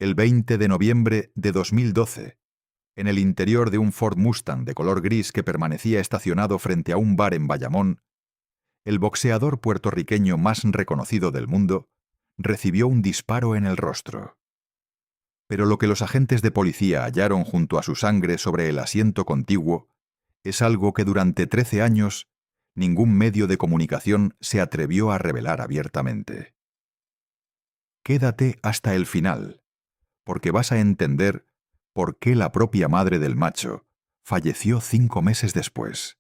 El 20 de noviembre de 2012, en el interior de un Ford Mustang de color gris que permanecía estacionado frente a un bar en Bayamón, el boxeador puertorriqueño más reconocido del mundo recibió un disparo en el rostro. Pero lo que los agentes de policía hallaron junto a su sangre sobre el asiento contiguo es algo que durante 13 años ningún medio de comunicación se atrevió a revelar abiertamente. Quédate hasta el final, porque vas a entender por qué la propia madre del macho falleció 5 meses después,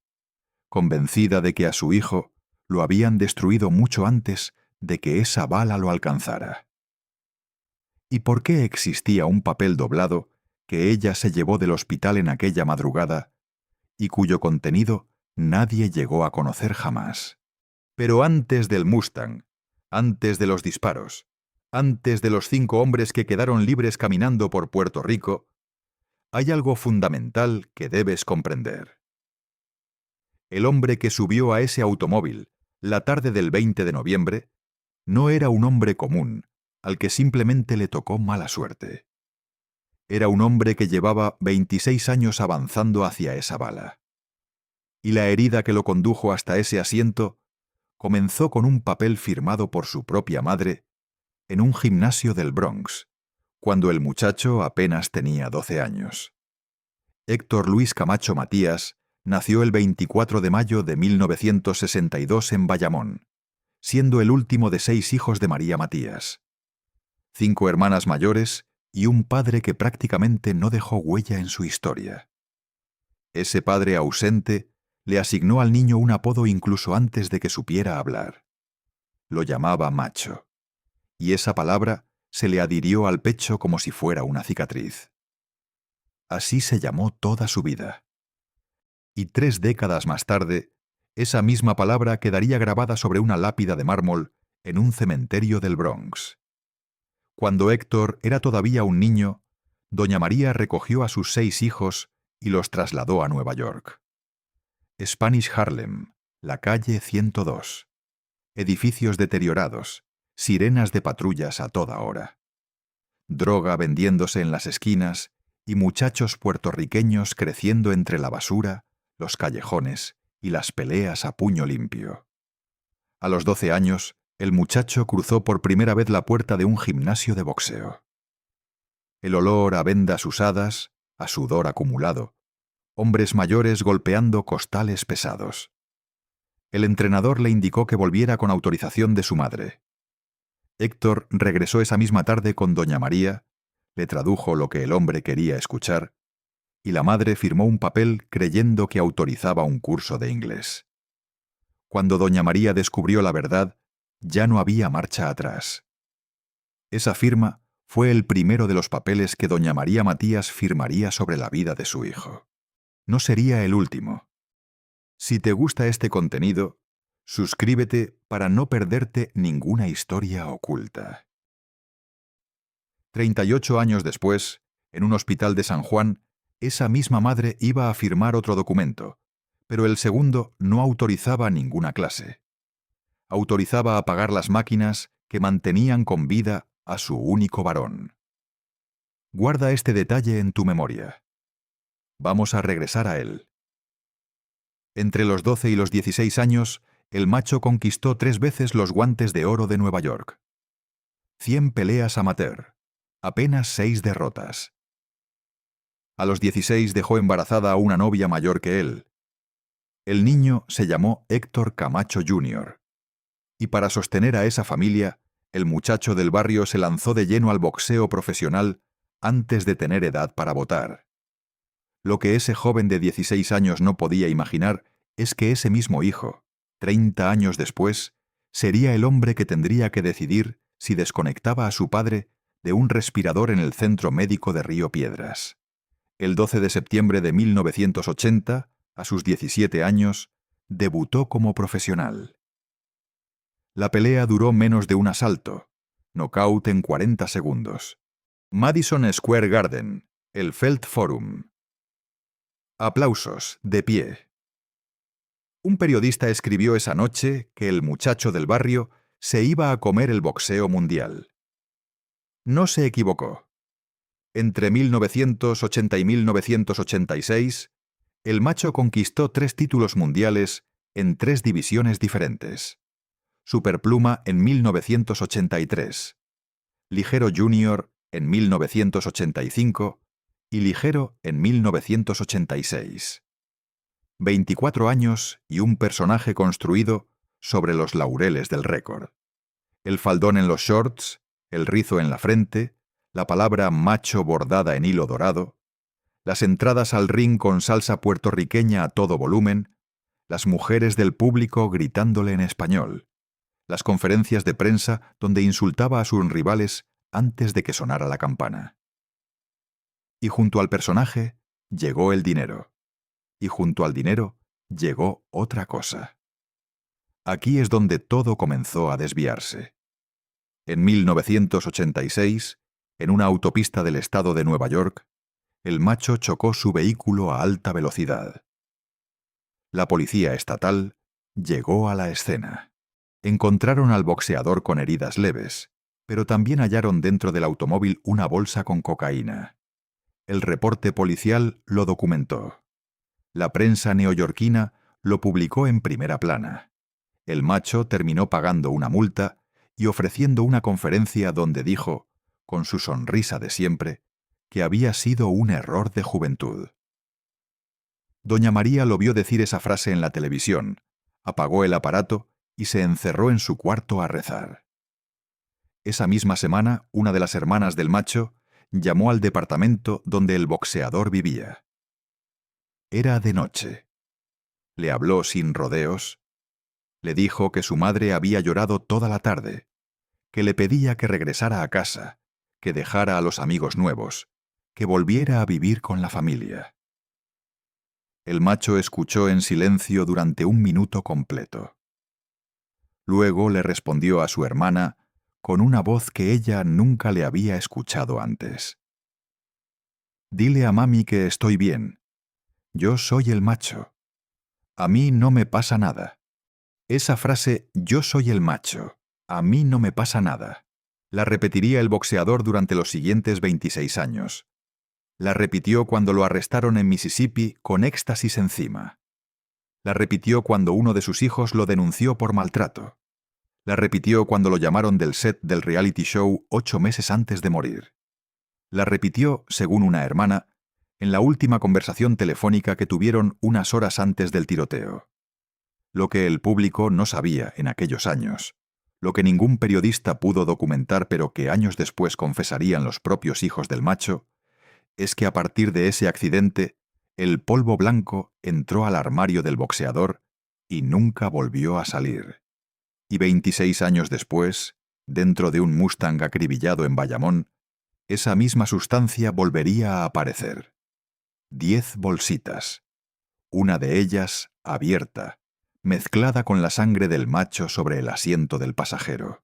convencida de que a su hijo lo habían destruido mucho antes de que esa bala lo alcanzara. ¿Y por qué existía un papel doblado que ella se llevó del hospital en aquella madrugada y cuyo contenido nadie llegó a conocer jamás? Pero antes del Mustang, antes de los disparos, antes de los 5 hombres que quedaron libres caminando por Puerto Rico, hay algo fundamental que debes comprender. El hombre que subió a ese automóvil la tarde del 20 de noviembre no era un hombre común, al que simplemente le tocó mala suerte. Era un hombre que llevaba 26 años avanzando hacia esa bala. Y la herida que lo condujo hasta ese asiento comenzó con un papel firmado por su propia madre en un gimnasio del Bronx, cuando el muchacho apenas tenía 12 años. Héctor Luis Camacho Matías nació el 24 de mayo de 1962 en Bayamón, siendo el último de 6 hijos de María Matías. 5 hermanas mayores y un padre que prácticamente no dejó huella en su historia. Ese padre ausente le asignó al niño un apodo incluso antes de que supiera hablar. Lo llamaba macho, y esa palabra se le adhirió al pecho como si fuera una cicatriz. Así se llamó toda su vida. Y 3 décadas más tarde, esa misma palabra quedaría grabada sobre una lápida de mármol en un cementerio del Bronx. Cuando Héctor era todavía un niño, doña María recogió a sus 6 hijos y los trasladó a Nueva York. Spanish Harlem, la calle 102. Edificios deteriorados, sirenas de patrullas a toda hora. Droga vendiéndose en las esquinas y muchachos puertorriqueños creciendo entre la basura, los callejones y las peleas a puño limpio. A los 12 años, el muchacho cruzó por primera vez la puerta de un gimnasio de boxeo. El olor a vendas usadas, a sudor acumulado, hombres mayores golpeando costales pesados. El entrenador le indicó que volviera con autorización de su madre. Héctor regresó esa misma tarde con doña María, le tradujo lo que el hombre quería escuchar, y la madre firmó un papel creyendo que autorizaba un curso de inglés. Cuando doña María descubrió la verdad, ya no había marcha atrás. Esa firma fue el primero de los papeles que doña María Matías firmaría sobre la vida de su hijo. No sería el último. Si te gusta este contenido, suscríbete para no perderte ninguna historia oculta. 38 años después, en un hospital de San Juan, esa misma madre iba a firmar otro documento, pero el segundo no autorizaba ninguna clase. Autorizaba apagar las máquinas que mantenían con vida a su único varón. Guarda este detalle en tu memoria. Vamos a regresar a él. Entre los 12 y los 16 años, el macho conquistó 3 veces los guantes de oro de Nueva York. 100 peleas amateur, apenas 6 derrotas. A los 16 dejó embarazada a una novia mayor que él. El niño se llamó Héctor Camacho Jr. Y para sostener a esa familia, el muchacho del barrio se lanzó de lleno al boxeo profesional antes de tener edad para votar. Lo que ese joven de 16 años no podía imaginar es que ese mismo hijo, 30 años después, sería el hombre que tendría que decidir si desconectaba a su padre de un respirador en el Centro Médico de Río Piedras. El 12 de septiembre de 1980, a sus 17 años, debutó como profesional. La pelea duró menos de un asalto, nocaut en 40 segundos. Madison Square Garden, el Felt Forum. Aplausos, de pie. Un periodista escribió esa noche que el muchacho del barrio se iba a comer el boxeo mundial. No se equivocó. Entre 1980 y 1986, el Macho conquistó 3 títulos mundiales en 3 divisiones diferentes. Superpluma en 1983, Ligero Junior en 1985 y Ligero en 1986. 24 años y un personaje construido sobre los laureles del récord. El faldón en los shorts, el rizo en la frente, la palabra macho bordada en hilo dorado, las entradas al ring con salsa puertorriqueña a todo volumen, las mujeres del público gritándole en español, las conferencias de prensa donde insultaba a sus rivales antes de que sonara la campana. Y junto al personaje llegó el dinero. Y junto al dinero llegó otra cosa. Aquí es donde todo comenzó a desviarse. En 1986, en una autopista del estado de Nueva York, el Macho chocó su vehículo a alta velocidad. La policía estatal llegó a la escena. Encontraron al boxeador con heridas leves, pero también hallaron dentro del automóvil una bolsa con cocaína. El reporte policial lo documentó. La prensa neoyorquina lo publicó en primera plana. El Macho terminó pagando una multa y ofreciendo una conferencia donde dijo, con su sonrisa de siempre, que había sido un error de juventud. Doña María lo vio decir esa frase en la televisión, apagó el aparato y se encerró en su cuarto a rezar. Esa misma semana, una de las hermanas del Macho llamó al departamento donde el boxeador vivía. Era de noche. Le habló sin rodeos. Le dijo que su madre había llorado toda la tarde, que le pedía que regresara a casa, que dejara a los amigos nuevos, que volviera a vivir con la familia. El Macho escuchó en silencio durante 1 minuto completo. Luego le respondió a su hermana con una voz que ella nunca le había escuchado antes. «Dile a mami que estoy bien. Yo soy el Macho. A mí no me pasa nada». Esa frase «yo soy el Macho, a mí no me pasa nada», la repetiría el boxeador durante los siguientes 26 años. La repitió cuando lo arrestaron en Mississippi con éxtasis encima. La repitió cuando uno de sus hijos lo denunció por maltrato. La repitió cuando lo llamaron del set del reality show 8 meses antes de morir. La repitió, según una hermana, en la última conversación telefónica que tuvieron unas horas antes del tiroteo. Lo que el público no sabía en aquellos años, lo que ningún periodista pudo documentar pero que años después confesarían los propios hijos del Macho, es que a partir de ese accidente, el polvo blanco entró al armario del boxeador y nunca volvió a salir. Y 26 años después, dentro de un Mustang acribillado en Bayamón, esa misma sustancia volvería a aparecer. 10 bolsitas. Una de ellas abierta, mezclada con la sangre del Macho sobre el asiento del pasajero.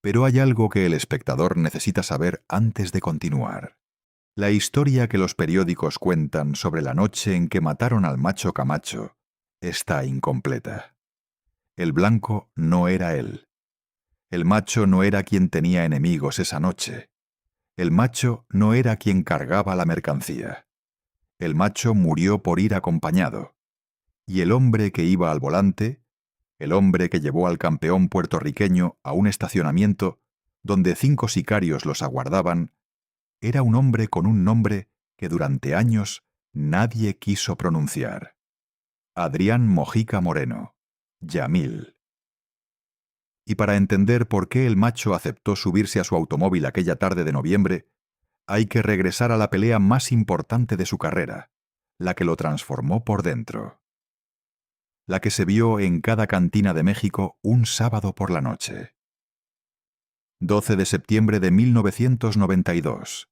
Pero hay algo que el espectador necesita saber antes de continuar. La historia que los periódicos cuentan sobre la noche en que mataron al Macho Camacho está incompleta. El blanco no era él. El Macho no era quien tenía enemigos esa noche. El Macho no era quien cargaba la mercancía. El Macho murió por ir acompañado. Y el hombre que iba al volante, el hombre que llevó al campeón puertorriqueño a un estacionamiento donde 5 sicarios los aguardaban, era un hombre con un nombre que durante años nadie quiso pronunciar. Adrián Mojica Moreno, Yamil. Y para entender por qué el Macho aceptó subirse a su automóvil aquella tarde de noviembre, hay que regresar a la pelea más importante de su carrera, la que lo transformó por dentro. La que se vio en cada cantina de México un sábado por la noche. 12 de septiembre de 1992.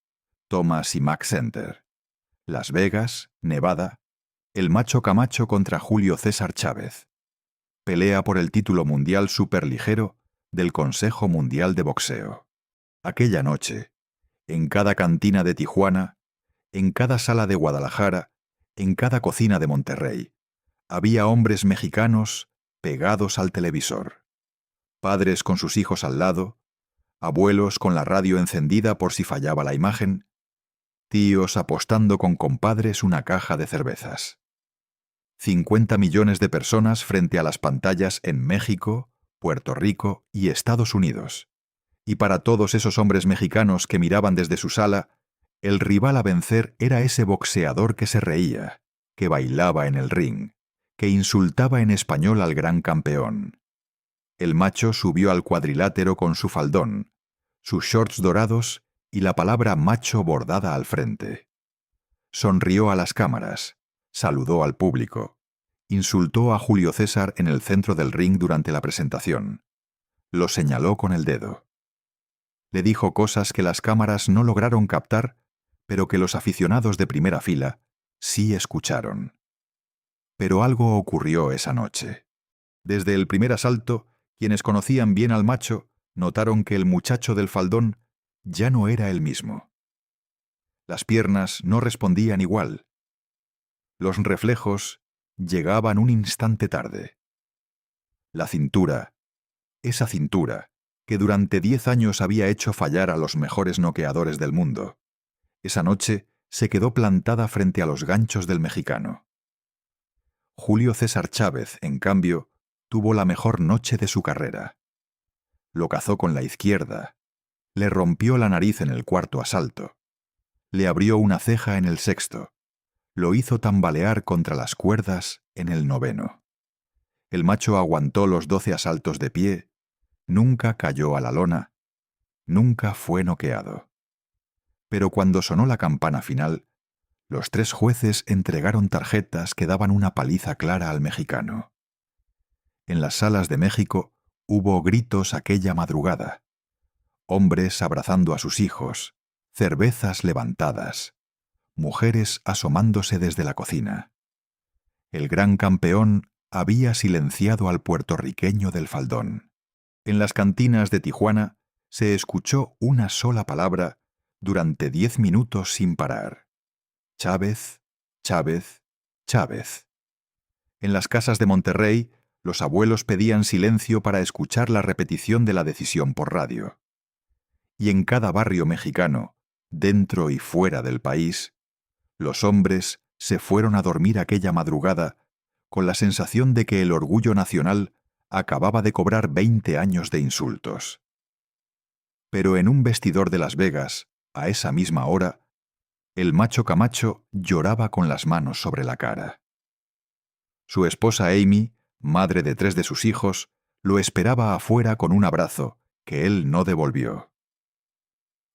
Thomas y Mack Center. Las Vegas, Nevada. El Macho Camacho contra Julio César Chávez. Pelea por el título mundial superligero del Consejo Mundial de Boxeo. Aquella noche, en cada cantina de Tijuana, en cada sala de Guadalajara, en cada cocina de Monterrey, había hombres mexicanos pegados al televisor. Padres con sus hijos al lado, abuelos con la radio encendida por si fallaba la imagen, tíos apostando con compadres una caja de cervezas. 50 millones de personas frente a las pantallas en México, Puerto Rico y Estados Unidos. Y para todos esos hombres mexicanos que miraban desde su sala, el rival a vencer era ese boxeador que se reía, que bailaba en el ring, que insultaba en español al gran campeón. El macho subió al cuadrilátero con su faldón, sus shorts dorados y la palabra macho bordada al frente. Sonrió a las cámaras, saludó al público, insultó a Julio César en el centro del ring durante la presentación. Lo señaló con el dedo. Le dijo cosas que las cámaras no lograron captar, pero que los aficionados de primera fila sí escucharon. Pero algo ocurrió esa noche. Desde el primer asalto, quienes conocían bien al macho notaron que el muchacho del faldón ya no era el mismo. Las piernas no respondían igual. Los reflejos llegaban un instante tarde. La cintura, esa cintura, que durante 10 años había hecho fallar a los mejores noqueadores del mundo, esa noche se quedó plantada frente a los ganchos del mexicano. Julio César Chávez, en cambio, tuvo la mejor noche de su carrera. Lo cazó con la izquierda, le rompió la nariz en el cuarto asalto, le abrió una ceja en el sexto, lo hizo tambalear contra las cuerdas en el noveno. El macho aguantó los 12 asaltos de pie, nunca cayó a la lona, nunca fue noqueado. Pero cuando sonó la campana final, los 3 jueces entregaron tarjetas que daban una paliza clara al mexicano. En las salas de México hubo gritos aquella madrugada. Hombres abrazando a sus hijos, cervezas levantadas, mujeres asomándose desde la cocina. El gran campeón había silenciado al puertorriqueño del faldón. En las cantinas de Tijuana se escuchó una sola palabra durante 10 minutos sin parar. Chávez, Chávez, Chávez. En las casas de Monterrey, los abuelos pedían silencio para escuchar la repetición de la decisión por radio. Y en cada barrio mexicano, dentro y fuera del país, los hombres se fueron a dormir aquella madrugada con la sensación de que el orgullo nacional acababa de cobrar 20 años de insultos. Pero en un vestidor de Las Vegas, a esa misma hora, el macho Camacho lloraba con las manos sobre la cara. Su esposa Amy, madre de 3 de sus hijos, lo esperaba afuera con un abrazo que él no devolvió.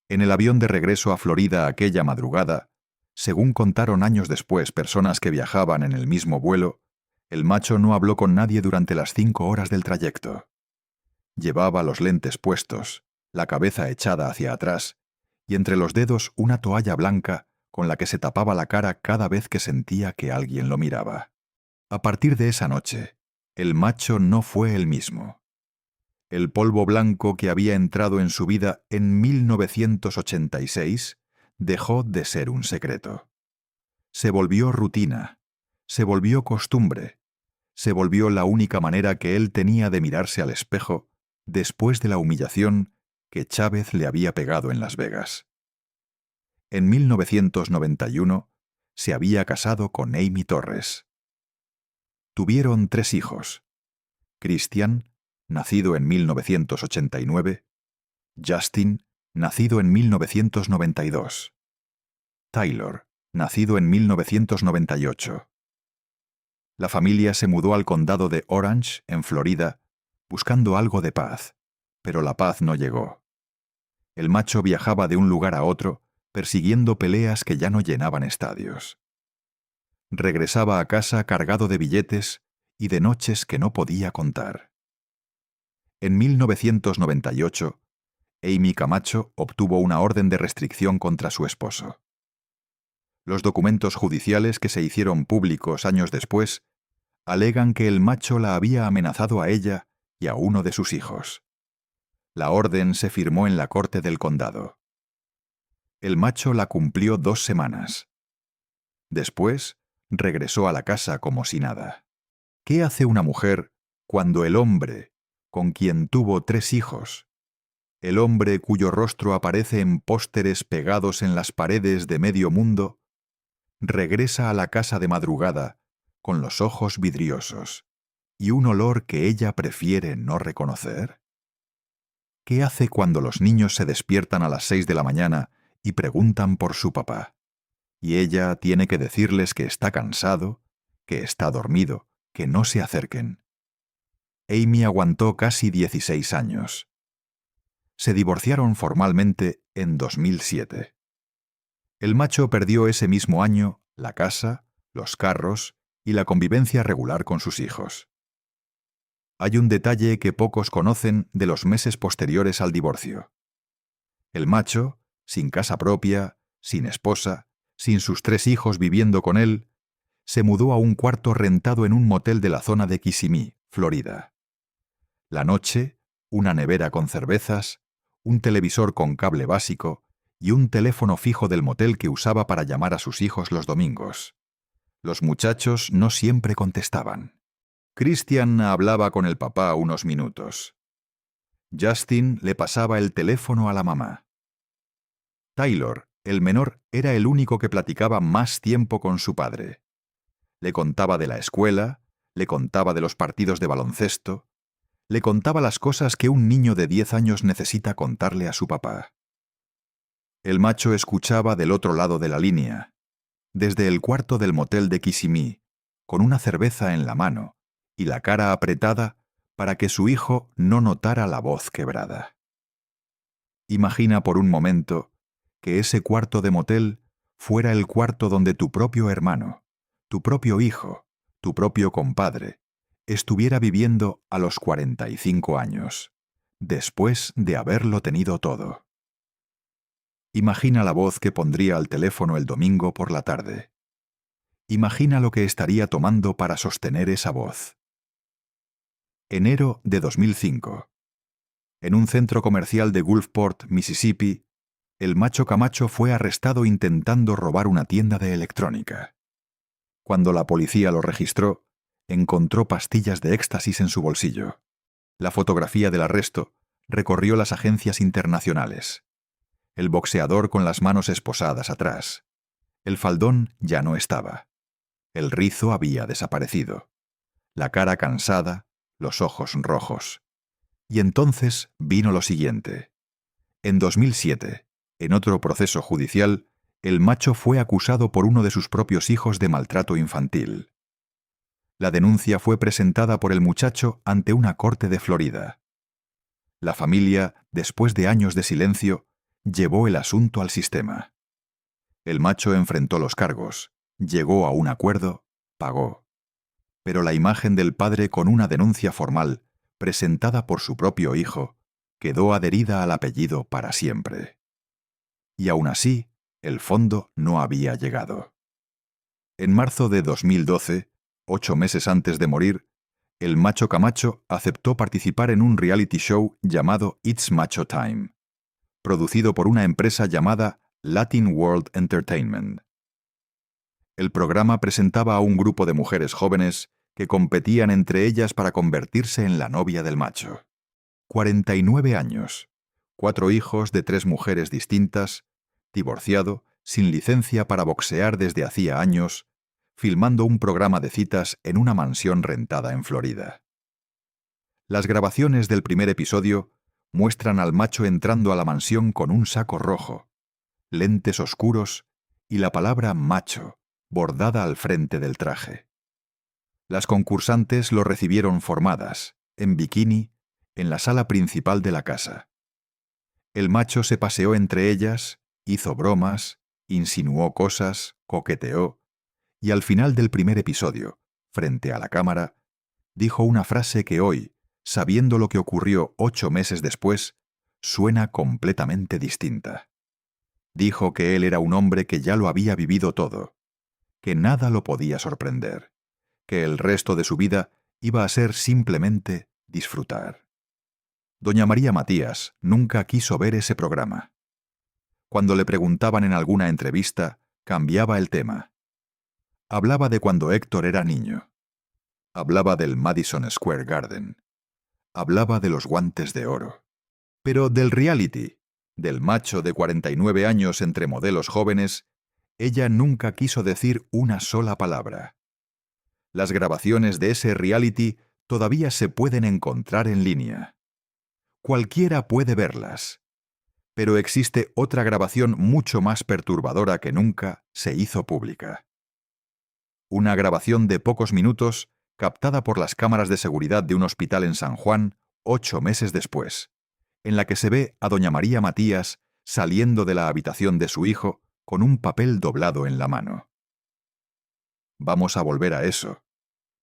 En el avión de regreso a Florida aquella madrugada, según contaron años después personas que viajaban en el mismo vuelo, el macho no habló con nadie durante las 5 horas del trayecto. Llevaba los lentes puestos, la cabeza echada hacia atrás, y entre los dedos una toalla blanca con la que se tapaba la cara cada vez que sentía que alguien lo miraba. A partir de esa noche, el macho no fue el mismo. El polvo blanco que había entrado en su vida en 1986 dejó de ser un secreto. Se volvió rutina, se volvió costumbre, se volvió la única manera que él tenía de mirarse al espejo después de la humillación que Chávez le había pegado en Las Vegas. En 1991 se había casado con Amy Torres. Tuvieron 3 hijos: Christian, nacido en 1989, Justin, nacido en 1992, Taylor, nacido en 1998. La familia se mudó al condado de Orange, en Florida, buscando algo de paz, pero la paz no llegó. El macho viajaba de un lugar a otro, persiguiendo peleas que ya no llenaban estadios. Regresaba a casa cargado de billetes y de noches que no podía contar. En 1998, Amy Camacho obtuvo una orden de restricción contra su esposo. Los documentos judiciales que se hicieron públicos años después alegan que el macho la había amenazado a ella y a uno de sus hijos. La orden se firmó en la corte del condado. El macho la cumplió 2 semanas. Después, regresó a la casa como si nada. ¿Qué hace una mujer cuando el hombre, con quien tuvo 3 hijos, el hombre cuyo rostro aparece en pósteres pegados en las paredes de medio mundo, regresa a la casa de madrugada con los ojos vidriosos y un olor que ella prefiere no reconocer? ¿Qué hace cuando los niños se despiertan a las 6 de la mañana y preguntan por su papá? Y ella tiene que decirles que está cansado, que está dormido, que no se acerquen. Amy aguantó casi 16 años. Se divorciaron formalmente en 2007. El macho perdió ese mismo año la casa, los carros y la convivencia regular con sus hijos. Hay un detalle que pocos conocen de los meses posteriores al divorcio. El macho, sin casa propia, sin esposa, sin sus 3 hijos viviendo con él, se mudó a un cuarto rentado en un motel de la zona de Kissimmee, Florida. La noche, una nevera con cervezas, un televisor con cable básico y un teléfono fijo del motel que usaba para llamar a sus hijos los domingos. Los muchachos no siempre contestaban. Christian hablaba con el papá unos minutos. Justin le pasaba el teléfono a la mamá. Taylor, el menor, era el único que platicaba más tiempo con su padre. Le contaba de la escuela, le contaba de los partidos de baloncesto, le contaba las cosas que un niño de 10 años necesita contarle a su papá. El macho escuchaba del otro lado de la línea, desde el cuarto del motel de Kissimmee, con una cerveza en la mano y la cara apretada para que su hijo no notara la voz quebrada. Imagina por un momento que ese cuarto de motel fuera el cuarto donde tu propio hermano, tu propio hijo, tu propio compadre, estuviera viviendo a los 45 años, después de haberlo tenido todo. Imagina la voz que pondría al teléfono el domingo por la tarde. Imagina lo que estaría tomando para sostener esa voz. Enero de 2005. En un centro comercial de Gulfport, Mississippi, el macho Camacho fue arrestado intentando robar una tienda de electrónica. Cuando la policía lo registró, encontró pastillas de éxtasis en su bolsillo. La fotografía del arresto recorrió las agencias internacionales. El boxeador con las manos esposadas atrás. El faldón ya no estaba. El rizo había desaparecido. La cara cansada, los ojos rojos. Y entonces vino lo siguiente. En 2007, en otro proceso judicial, el macho fue acusado por uno de sus propios hijos de maltrato infantil. La denuncia fue presentada por el muchacho ante una corte de Florida. La familia, después de años de silencio, llevó el asunto al sistema. El macho enfrentó los cargos, llegó a un acuerdo, pagó. Pero la imagen del padre con una denuncia formal, presentada por su propio hijo, quedó adherida al apellido para siempre. Y aún así, el fondo no había llegado. En marzo de 2012, 8 meses antes de morir, el macho Camacho aceptó participar en un reality show llamado It's Macho Time, producido por una empresa llamada Latin World Entertainment. El programa presentaba a un grupo de mujeres jóvenes que competían entre ellas para convertirse en la novia del macho. 49 años, 4 hijos de 3 mujeres distintas, divorciado, sin licencia para boxear desde hacía años, filmando un programa de citas en una mansión rentada en Florida. Las grabaciones del primer episodio muestran al macho entrando a la mansión con un saco rojo, lentes oscuros y la palabra macho bordada al frente del traje. Las concursantes lo recibieron formadas, en bikini, en la sala principal de la casa. El macho se paseó entre ellas, hizo bromas, insinuó cosas, coqueteó, y al final del primer episodio, frente a la cámara, dijo una frase que hoy, sabiendo lo que ocurrió 8 meses después, suena completamente distinta. Dijo que él era un hombre que ya lo había vivido todo, que nada lo podía sorprender, que el resto de su vida iba a ser simplemente disfrutar. Doña María Matías nunca quiso ver ese programa. Cuando le preguntaban en alguna entrevista, cambiaba el tema. Hablaba de cuando Héctor era niño. Hablaba del Madison Square Garden. Hablaba de los guantes de oro. Pero del reality, del macho de 49 años entre modelos jóvenes, ella nunca quiso decir una sola palabra. Las grabaciones de ese reality todavía se pueden encontrar en línea. Cualquiera puede verlas. Pero existe otra grabación mucho más perturbadora que nunca se hizo pública. Una grabación de pocos minutos captada por las cámaras de seguridad de un hospital en San Juan 8 meses después, en la que se ve a doña María Matías saliendo de la habitación de su hijo con un papel doblado en la mano. Vamos a volver a eso.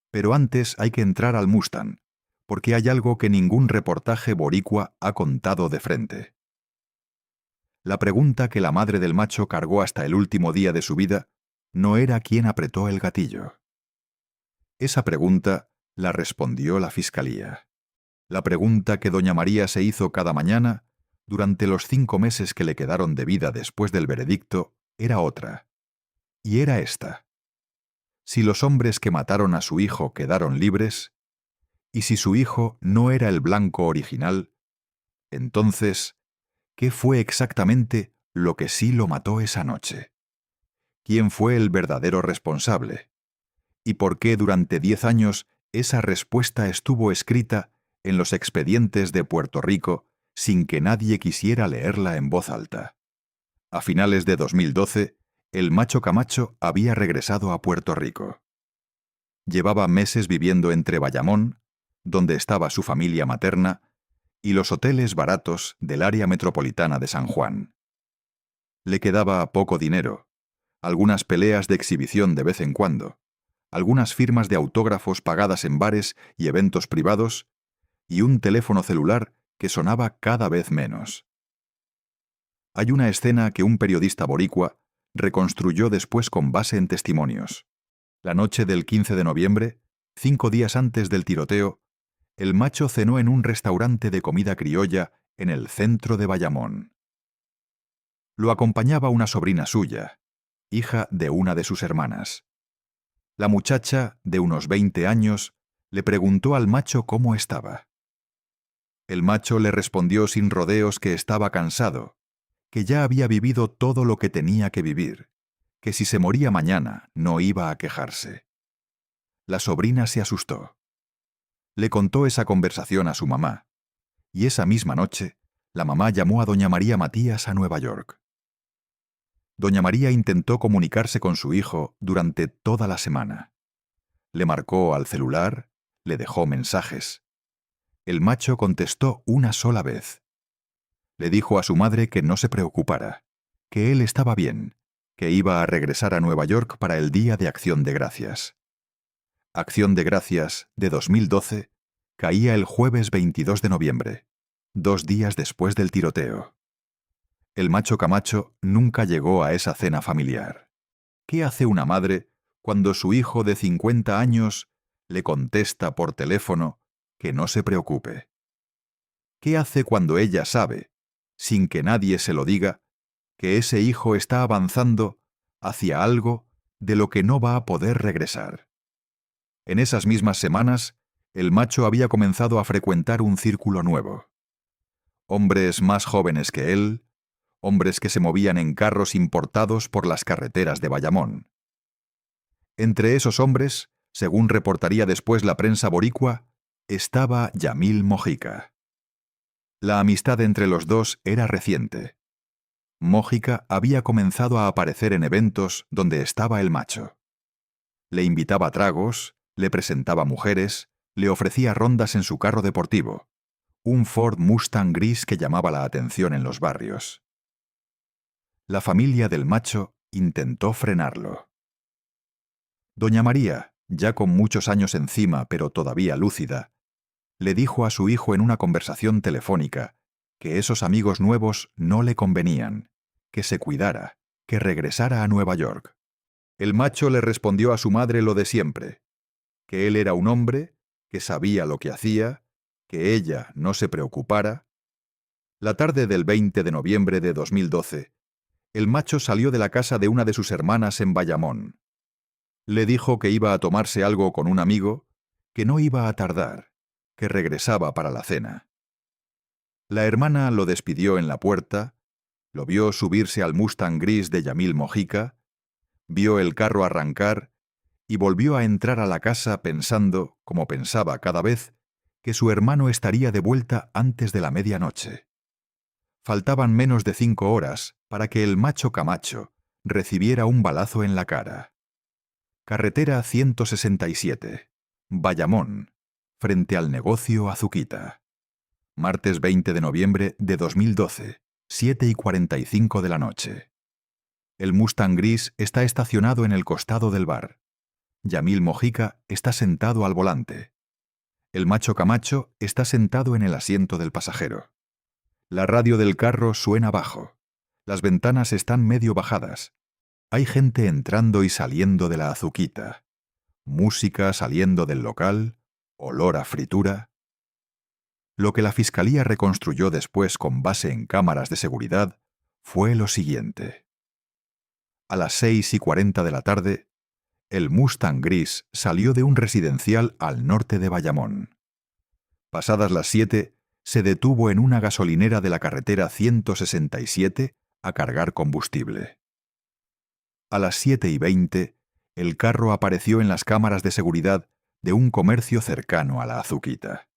Pero antes hay que entrar al Mustang, porque hay algo que ningún reportaje boricua ha contado de frente. La pregunta que la madre del macho cargó hasta el último día de su vida no era quién apretó el gatillo. Esa pregunta la respondió la fiscalía. La pregunta que doña María se hizo cada mañana durante los 5 meses que le quedaron de vida después del veredicto era otra. Y era esta. Si los hombres que mataron a su hijo quedaron libres, y si su hijo no era el blanco original, entonces, ¿qué fue exactamente lo que sí lo mató esa noche? ¿Quién fue el verdadero responsable? ¿Y por qué durante 10 años esa respuesta estuvo escrita en los expedientes de Puerto Rico sin que nadie quisiera leerla en voz alta? A finales de 2012, el macho Camacho había regresado a Puerto Rico. Llevaba meses viviendo entre Bayamón, donde estaba su familia materna, y los hoteles baratos del área metropolitana de San Juan. Le quedaba poco dinero, algunas peleas de exhibición de vez en cuando, algunas firmas de autógrafos pagadas en bares y eventos privados, y un teléfono celular que sonaba cada vez menos. Hay una escena que un periodista boricua reconstruyó después con base en testimonios. La noche del 15 de noviembre, 5 días antes del tiroteo, el macho cenó en un restaurante de comida criolla en el centro de Bayamón. Lo acompañaba una sobrina suya, hija de una de sus hermanas. La muchacha, de unos 20 años, le preguntó al macho cómo estaba. El macho le respondió sin rodeos que estaba cansado, que ya había vivido todo lo que tenía que vivir, que si se moría mañana no iba a quejarse. La sobrina se asustó. Le contó esa conversación a su mamá, y esa misma noche, la mamá llamó a doña María Matías a Nueva York. Doña María intentó comunicarse con su hijo durante toda la semana. Le marcó al celular, le dejó mensajes. El macho contestó una sola vez. Le dijo a su madre que no se preocupara, que él estaba bien, que iba a regresar a Nueva York para el Día de Acción de Gracias. Acción de Gracias de 2012 caía el jueves 22 de noviembre, 2 días después del tiroteo. El macho Camacho nunca llegó a esa cena familiar. ¿Qué hace una madre cuando su hijo de 50 años le contesta por teléfono que no se preocupe? ¿Qué hace cuando ella sabe, sin que nadie se lo diga, que ese hijo está avanzando hacia algo de lo que no va a poder regresar? En esas mismas semanas, el macho había comenzado a frecuentar un círculo nuevo. Hombres más jóvenes que él, hombres que se movían en carros importados por las carreteras de Bayamón. Entre esos hombres, según reportaría después la prensa boricua, estaba Yamil Mojica. La amistad entre los dos era reciente. Mojica había comenzado a aparecer en eventos donde estaba el macho. Le invitaba a tragos, le presentaba mujeres, le ofrecía rondas en su carro deportivo, un Ford Mustang gris que llamaba la atención en los barrios. La familia del macho intentó frenarlo. Doña María, ya con muchos años encima pero todavía lúcida, le dijo a su hijo en una conversación telefónica que esos amigos nuevos no le convenían, que se cuidara, que regresara a Nueva York. El macho le respondió a su madre lo de siempre, que él era un hombre, que sabía lo que hacía, que ella no se preocupara. La tarde del 20 de noviembre de 2012, el macho salió de la casa de una de sus hermanas en Bayamón. Le dijo que iba a tomarse algo con un amigo, que no iba a tardar, que regresaba para la cena. La hermana lo despidió en la puerta, lo vio subirse al Mustang gris de Yamil Mojica, vio el carro arrancar y volvió a entrar a la casa pensando, como pensaba cada vez, que su hermano estaría de vuelta antes de la medianoche. Faltaban menos de 5 horas para que el macho Camacho recibiera un balazo en la cara. Carretera 167, Bayamón, frente al negocio Azuquita. Martes 20 de noviembre de 2012, 7:45 de la noche. El Mustang gris está estacionado en el costado del bar. Yamil Mojica está sentado al volante. El macho Camacho está sentado en el asiento del pasajero. La radio del carro suena bajo. Las ventanas están medio bajadas. Hay gente entrando y saliendo de la Azuquita. Música saliendo del local, olor a fritura. Lo que la fiscalía reconstruyó después con base en cámaras de seguridad fue lo siguiente. A las 6:40 de la tarde, el Mustang gris salió de un residencial al norte de Bayamón. Pasadas las 7, se detuvo en una gasolinera de la carretera 167 a cargar combustible. A las 7:20, el carro apareció en las cámaras de seguridad de un comercio cercano a la Azuquita.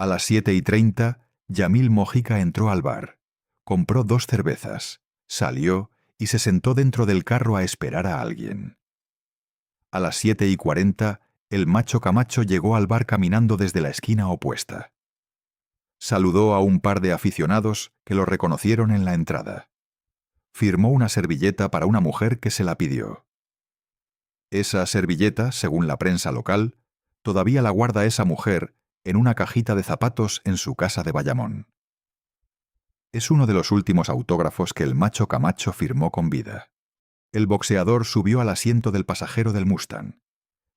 A las 7:30, Yamil Mojica entró al bar, compró 2 cervezas, salió y se sentó dentro del carro a esperar a alguien. A las 7:40, el macho Camacho llegó al bar caminando desde la esquina opuesta. Saludó a un par de aficionados que lo reconocieron en la entrada. Firmó una servilleta para una mujer que se la pidió. Esa servilleta, según la prensa local, todavía la guarda esa mujer en una cajita de zapatos en su casa de Bayamón. Es uno de los últimos autógrafos que el macho Camacho firmó con vida. El boxeador subió al asiento del pasajero del Mustang,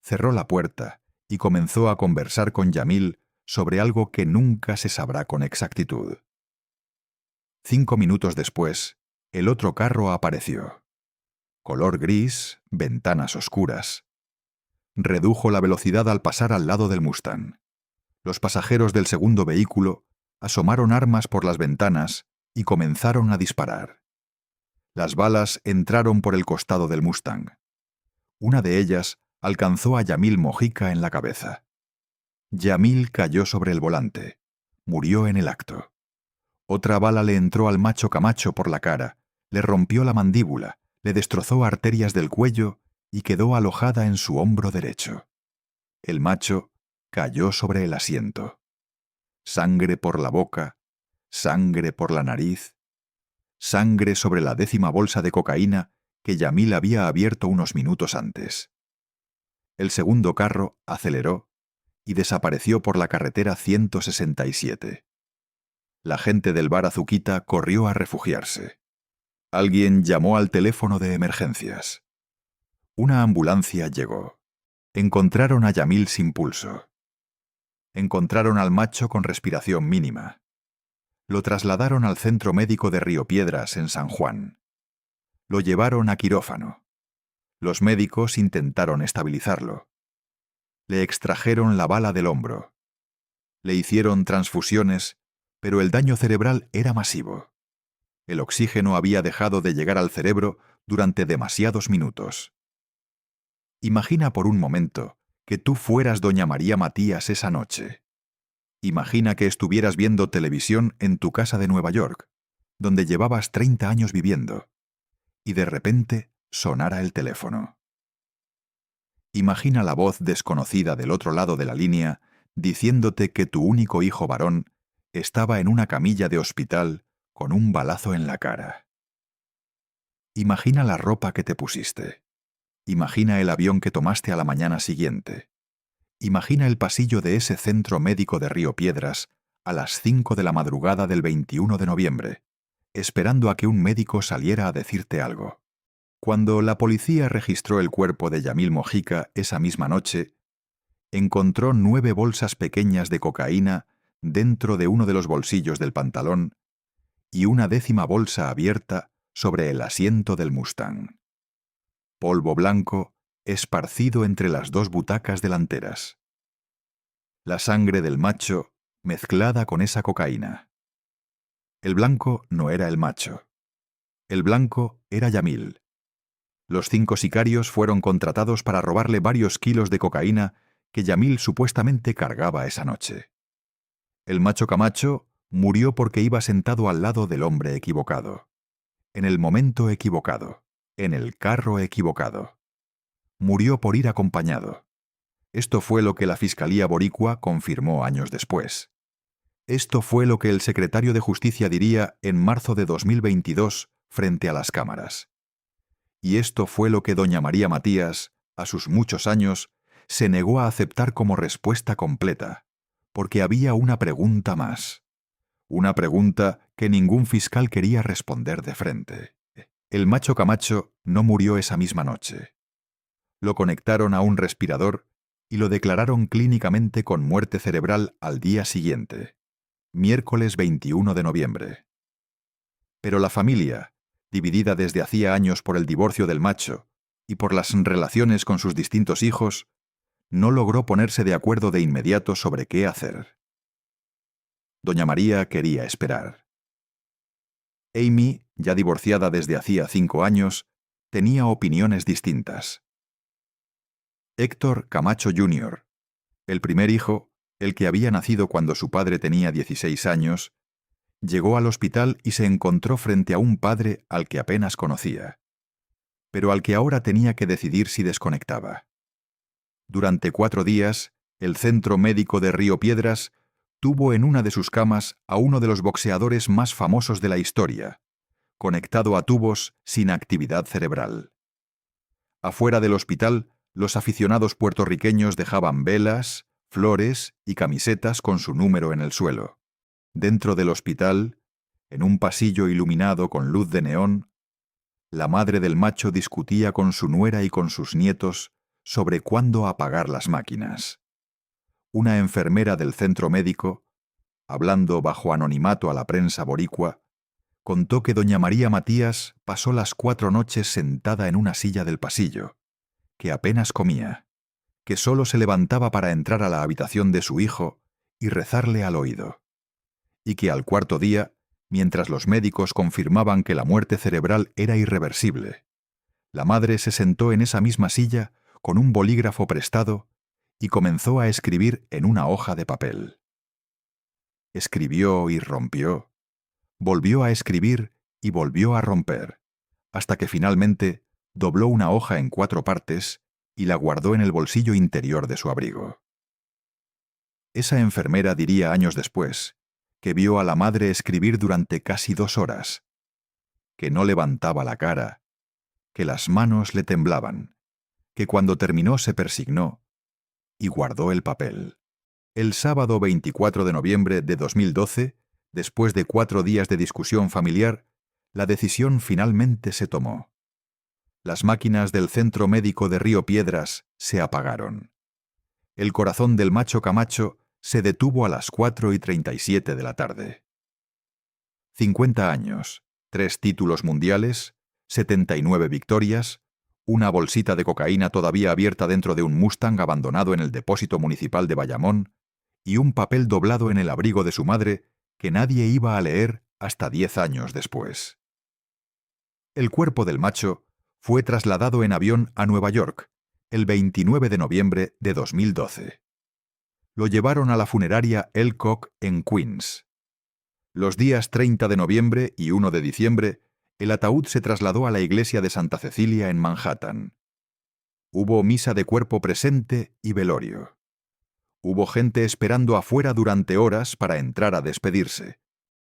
cerró la puerta y comenzó a conversar con Yamil sobre algo que nunca se sabrá con exactitud. 5 minutos después, el otro carro apareció. Color gris, ventanas oscuras. Redujo la velocidad al pasar al lado del Mustang. Los pasajeros del segundo vehículo asomaron armas por las ventanas y comenzaron a disparar. Las balas entraron por el costado del Mustang. Una de ellas alcanzó a Yamil Mojica en la cabeza. Yamil cayó sobre el volante. Murió en el acto. Otra bala le entró al macho Camacho por la cara, le rompió la mandíbula, le destrozó arterias del cuello y quedó alojada en su hombro derecho. El macho cayó sobre el asiento. Sangre por la boca, sangre por la nariz, sangre sobre la 10ª bolsa de cocaína que Yamil había abierto unos minutos antes. El segundo carro aceleró y desapareció por la carretera 167. La gente del bar Azuquita corrió a refugiarse. Alguien llamó al teléfono de emergencias. Una ambulancia llegó. Encontraron a Yamil sin pulso. Encontraron al macho con respiración mínima. Lo trasladaron al centro médico de Río Piedras, en San Juan. Lo llevaron a quirófano. Los médicos intentaron estabilizarlo. Le extrajeron la bala del hombro. Le hicieron transfusiones, pero el daño cerebral era masivo. El oxígeno había dejado de llegar al cerebro durante demasiados minutos. Imagina por un momento que tú fueras doña María Matías esa noche. Imagina que estuvieras viendo televisión en tu casa de Nueva York, donde llevabas 30 años viviendo, y de repente sonara el teléfono. Imagina la voz desconocida del otro lado de la línea diciéndote que tu único hijo varón estaba en una camilla de hospital con un balazo en la cara. Imagina la ropa que te pusiste. Imagina el avión que tomaste a la mañana siguiente. Imagina el pasillo de ese centro médico de Río Piedras a las 5 de la madrugada del 21 de noviembre, esperando a que un médico saliera a decirte algo. Cuando la policía registró el cuerpo de Yamil Mojica esa misma noche, encontró 9 bolsas pequeñas de cocaína dentro de uno de los bolsillos del pantalón y una 10ª bolsa abierta sobre el asiento del Mustang. Polvo blanco esparcido entre las 2 butacas delanteras. La sangre del macho mezclada con esa cocaína. El blanco no era el macho. El blanco era Yamil. Los 5 sicarios fueron contratados para robarle varios kilos de cocaína que Yamil supuestamente cargaba esa noche. El macho Camacho murió porque iba sentado al lado del hombre equivocado, en el momento equivocado, en el carro equivocado. Murió por ir acompañado. Esto fue lo que la Fiscalía Boricua confirmó años después. Esto fue lo que el secretario de Justicia diría en marzo de 2022 frente a las cámaras. Y esto fue lo que doña María Matías, a sus muchos años, se negó a aceptar como respuesta completa, porque había una pregunta más. Una pregunta que ningún fiscal quería responder de frente. El macho Camacho no murió esa misma noche. Lo conectaron a un respirador y lo declararon clínicamente con muerte cerebral al día siguiente, miércoles 21 de noviembre. Pero la familia, dividida desde hacía años por el divorcio del macho y por las relaciones con sus distintos hijos, no logró ponerse de acuerdo de inmediato sobre qué hacer. Doña María quería esperar. Amy, ya divorciada desde hacía 5 años, tenía opiniones distintas. Héctor Camacho Jr., el primer hijo, el que había nacido cuando su padre tenía 16 años, llegó al hospital y se encontró frente a un padre al que apenas conocía, pero al que ahora tenía que decidir si desconectaba. Durante 4 días, el Centro Médico de Río Piedras tuvo en una de sus camas a uno de los boxeadores más famosos de la historia, conectado a tubos sin actividad cerebral. Afuera del hospital, los aficionados puertorriqueños dejaban velas, flores y camisetas con su número en el suelo. Dentro del hospital, en un pasillo iluminado con luz de neón, la madre del macho discutía con su nuera y con sus nietos sobre cuándo apagar las máquinas. Una enfermera del centro médico, hablando bajo anonimato a la prensa boricua, contó que doña María Matías pasó las 4 noches sentada en una silla del pasillo, que apenas comía, que solo se levantaba para entrar a la habitación de su hijo y rezarle al oído, y que al 4.º día, mientras los médicos confirmaban que la muerte cerebral era irreversible, la madre se sentó en esa misma silla con un bolígrafo prestado y comenzó a escribir en una hoja de papel. Escribió y rompió, volvió a escribir y volvió a romper, hasta que finalmente dobló una hoja en 4 partes y la guardó en el bolsillo interior de su abrigo. Esa enfermera diría años después que vio a la madre escribir durante casi 2 horas, que no levantaba la cara, que las manos le temblaban, que cuando terminó se persignó y guardó el papel. El sábado 24 de noviembre de 2012, después de 4 días de discusión familiar, la decisión finalmente se tomó. Las máquinas del Centro Médico de Río Piedras se apagaron. El corazón del macho Camacho se detuvo a las 4:37 de la tarde. 50 años, 3 títulos mundiales, 79 victorias, una bolsita de cocaína todavía abierta dentro de un Mustang abandonado en el depósito municipal de Bayamón y un papel doblado en el abrigo de su madre que nadie iba a leer hasta 10 años después. El cuerpo del macho fue trasladado en avión a Nueva York el 29 de noviembre de 2012. Lo llevaron a la funeraria Elcock en Queens. Los días 30 de noviembre y 1 de diciembre, el ataúd se trasladó a la iglesia de Santa Cecilia en Manhattan. Hubo misa de cuerpo presente y velorio. Hubo gente esperando afuera durante horas para entrar a despedirse.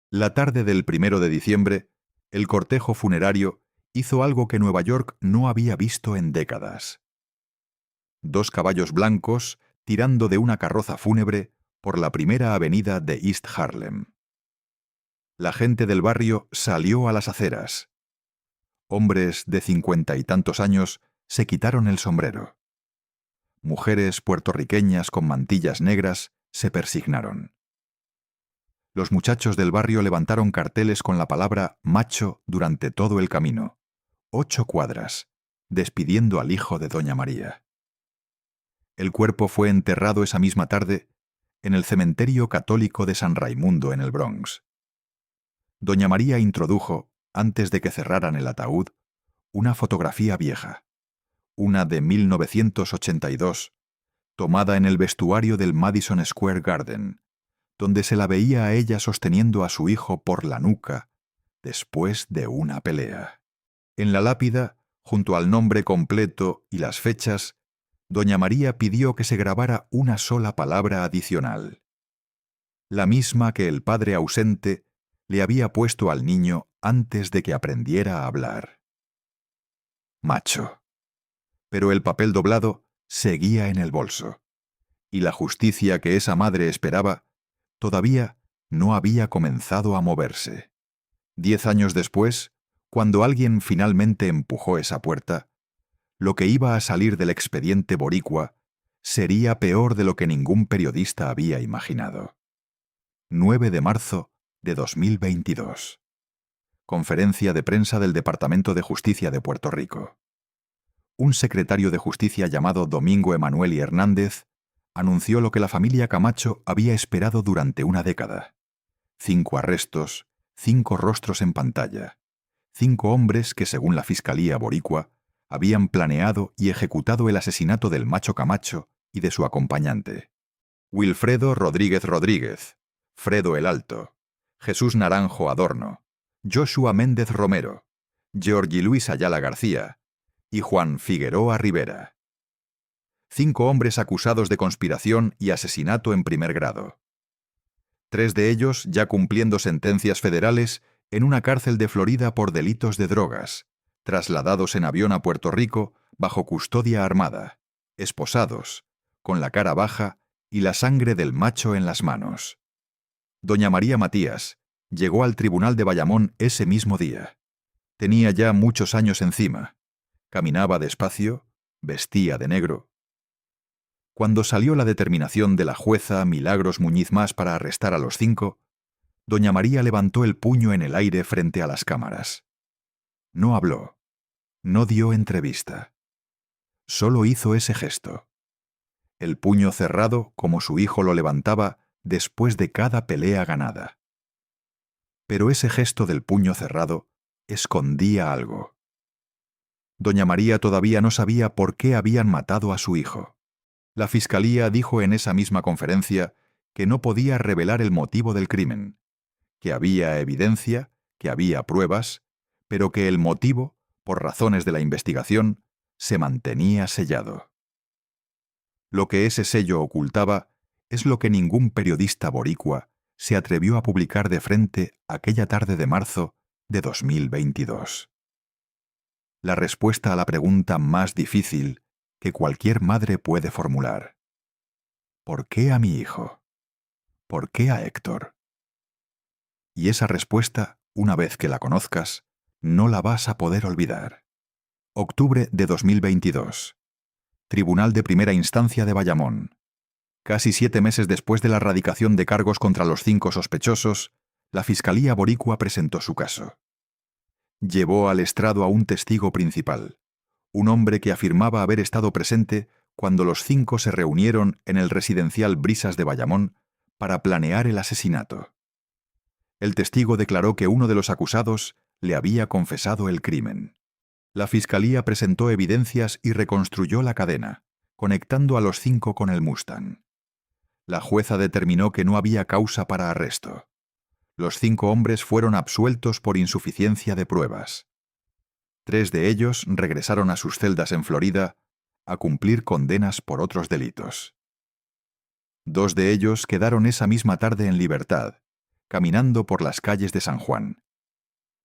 La tarde del 1 de diciembre, el cortejo funerario hizo algo que Nueva York no había visto en décadas. 2 caballos blancos tirando de una carroza fúnebre por la primera avenida de East Harlem. La gente del barrio salió a las aceras. Hombres de 50 y tantos años se quitaron el sombrero. Mujeres puertorriqueñas con mantillas negras se persignaron. Los muchachos del barrio levantaron carteles con la palabra macho durante todo el camino, 8 cuadras, despidiendo al hijo de doña María. El cuerpo fue enterrado esa misma tarde en el cementerio católico de San Raimundo en el Bronx. Doña María introdujo, antes de que cerraran el ataúd, una fotografía vieja, una de 1982, tomada en el vestuario del Madison Square Garden, donde se la veía a ella sosteniendo a su hijo por la nuca después de una pelea. En la lápida, junto al nombre completo y las fechas, doña María pidió que se grabara una sola palabra adicional, la misma que el padre ausente le había puesto al niño antes de que aprendiera a hablar. Macho. Pero el papel doblado seguía en el bolso, y la justicia que esa madre esperaba todavía no había comenzado a moverse. 10 años después, cuando alguien finalmente empujó esa puerta, lo que iba a salir del expediente boricua sería peor de lo que ningún periodista había imaginado. 9 de marzo de 2022. Conferencia de prensa del Departamento de Justicia de Puerto Rico. Un secretario de Justicia llamado Domingo Emanueli Hernández anunció lo que la familia Camacho había esperado durante una década. 5 arrestos, 5 rostros en pantalla, 5 hombres que, según la Fiscalía Boricua, habían planeado y ejecutado el asesinato del macho Camacho y de su acompañante. Wilfredo Rodríguez Rodríguez, Fredo el Alto, Jesús Naranjo Adorno, Joshua Méndez Romero, Georgi Luis Ayala García y Juan Figueroa Rivera. 5 hombres acusados de conspiración y asesinato en primer grado. 3 de ellos ya cumpliendo sentencias federales en una cárcel de Florida por delitos de drogas, trasladados en avión a Puerto Rico bajo custodia armada, esposados, con la cara baja y la sangre del macho en las manos. Doña María Matías llegó al tribunal de Bayamón ese mismo día. Tenía ya muchos años encima. Caminaba despacio, vestía de negro. Cuando salió la determinación de la jueza Milagros Muñiz Mas para arrestar a los 5, doña María levantó el puño en el aire frente a las cámaras. No habló, no dio entrevista. Solo hizo ese gesto. El puño cerrado como su hijo lo levantaba después de cada pelea ganada. Pero ese gesto del puño cerrado escondía algo. Doña María todavía no sabía por qué habían matado a su hijo. La Fiscalía dijo en esa misma conferencia que no podía revelar el motivo del crimen, que había evidencia, que había pruebas, pero que el motivo, por razones de la investigación, se mantenía sellado. Lo que ese sello ocultaba es lo que ningún periodista boricua se atrevió a publicar de frente aquella tarde de marzo de 2022. La respuesta a la pregunta más difícil que cualquier madre puede formular. ¿Por qué a mi hijo? ¿Por qué a Héctor? Y esa respuesta, una vez que la conozcas, no la vas a poder olvidar. Octubre de 2022. Tribunal de Primera Instancia de Bayamón. Casi 7 meses después de la radicación de cargos contra los 5 sospechosos, la Fiscalía Boricua presentó su caso. Llevó al estrado a un testigo principal, un hombre que afirmaba haber estado presente cuando los 5 se reunieron en el residencial Brisas de Bayamón para planear el asesinato. El testigo declaró que uno de los acusados le había confesado el crimen. La Fiscalía presentó evidencias y reconstruyó la cadena, conectando a los 5 con el Mustang. La jueza determinó que no había causa para arresto. Los 5 hombres fueron absueltos por insuficiencia de pruebas. 3 de ellos regresaron a sus celdas en Florida a cumplir condenas por otros delitos. 2 de ellos quedaron esa misma tarde en libertad, caminando por las calles de San Juan.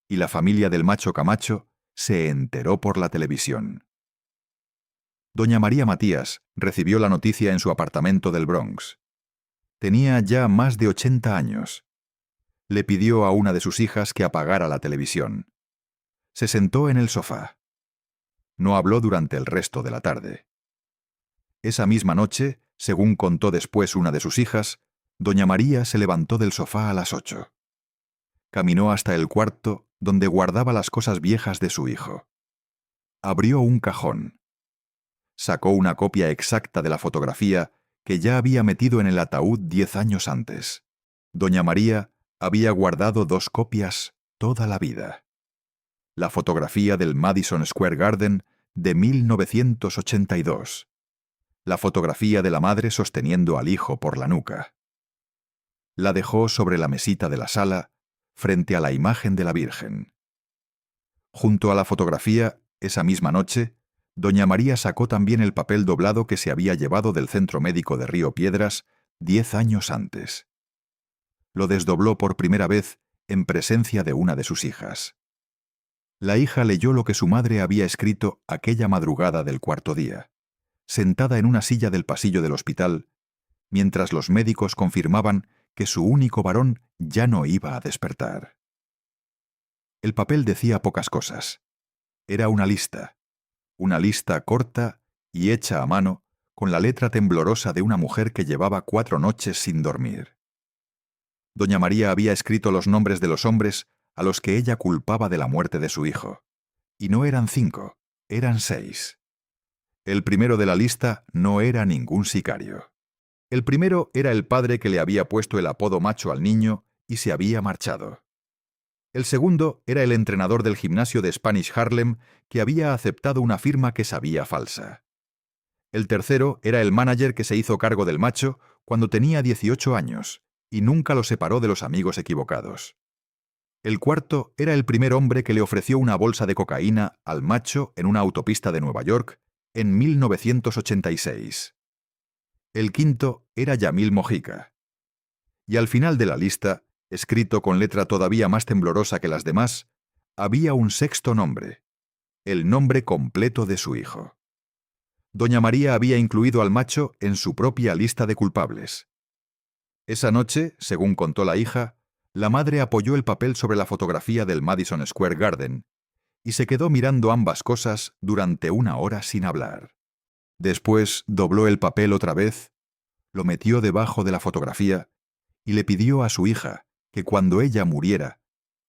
Y la familia del macho Camacho se enteró por la televisión. Doña María Matías recibió la noticia en su apartamento del Bronx. Tenía ya más de 80 años. Le pidió a una de sus hijas que apagara la televisión. Se sentó en el sofá. No habló durante el resto de la tarde. Esa misma noche, según contó después una de sus hijas, doña María se levantó del sofá a las 8. Caminó hasta el cuarto donde guardaba las cosas viejas de su hijo. Abrió un cajón. Sacó una copia exacta de la fotografía que ya había metido en el ataúd 10 años antes. Doña María había guardado 2 copias toda la vida. La fotografía del Madison Square Garden de 1982. La fotografía de la madre sosteniendo al hijo por la nuca. La dejó sobre la mesita de la sala, frente a la imagen de la Virgen. Junto a la fotografía, esa misma noche, doña María sacó también el papel doblado que se había llevado del Centro Médico de Río Piedras 10 años antes. Lo desdobló por primera vez en presencia de una de sus hijas. La hija leyó lo que su madre había escrito aquella madrugada del 4º día, sentada en una silla del pasillo del hospital, mientras los médicos confirmaban que su único varón ya no iba a despertar. El papel decía pocas cosas. Era una lista corta y hecha a mano, con la letra temblorosa de una mujer que llevaba 4 noches sin dormir. Doña María había escrito los nombres de los hombres a los que ella culpaba de la muerte de su hijo. Y no eran 5, eran 6. El primero de la lista no era ningún sicario. El primero era el padre que le había puesto el apodo macho al niño y se había marchado. El segundo era el entrenador del gimnasio de Spanish Harlem que había aceptado una firma que sabía falsa. El tercero era el manager que se hizo cargo del macho cuando tenía 18 años y nunca lo separó de los amigos equivocados. El cuarto era el primer hombre que le ofreció una bolsa de cocaína al macho en una autopista de Nueva York en 1986. El quinto era Yamil Mojica. Y al final de la lista, escrito con letra todavía más temblorosa que las demás, había un 6º nombre, el nombre completo de su hijo. Doña María había incluido al macho en su propia lista de culpables. Esa noche, según contó la hija, la madre apoyó el papel sobre la fotografía del Madison Square Garden y se quedó mirando ambas cosas durante 1 hora sin hablar. Después dobló el papel otra vez, lo metió debajo de la fotografía y le pidió a su hija que cuando ella muriera,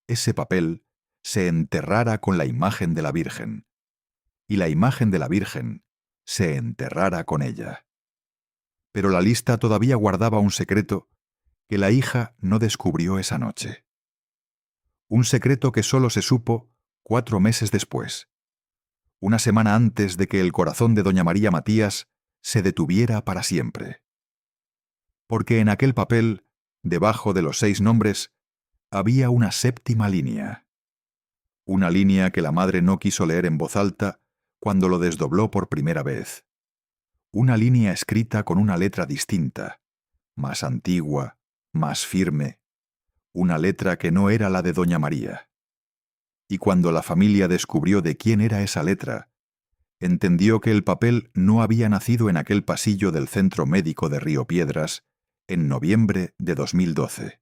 ese papel se enterrara con la imagen de la Virgen, y la imagen de la Virgen se enterrara con ella. Pero la lista todavía guardaba un secreto que la hija no descubrió esa noche. Un secreto que solo se supo 4 meses después, una semana antes de que el corazón de doña María Matías se detuviera para siempre. Porque en aquel papel, debajo de los 6 nombres, había una 7ª línea. Una línea que la madre no quiso leer en voz alta cuando lo desdobló por primera vez. Una línea escrita con una letra distinta, más antigua, más firme, una letra que no era la de doña María. Y cuando la familia descubrió de quién era esa letra, entendió que el papel no había nacido en aquel pasillo del Centro Médico de Río Piedras en noviembre de 2012.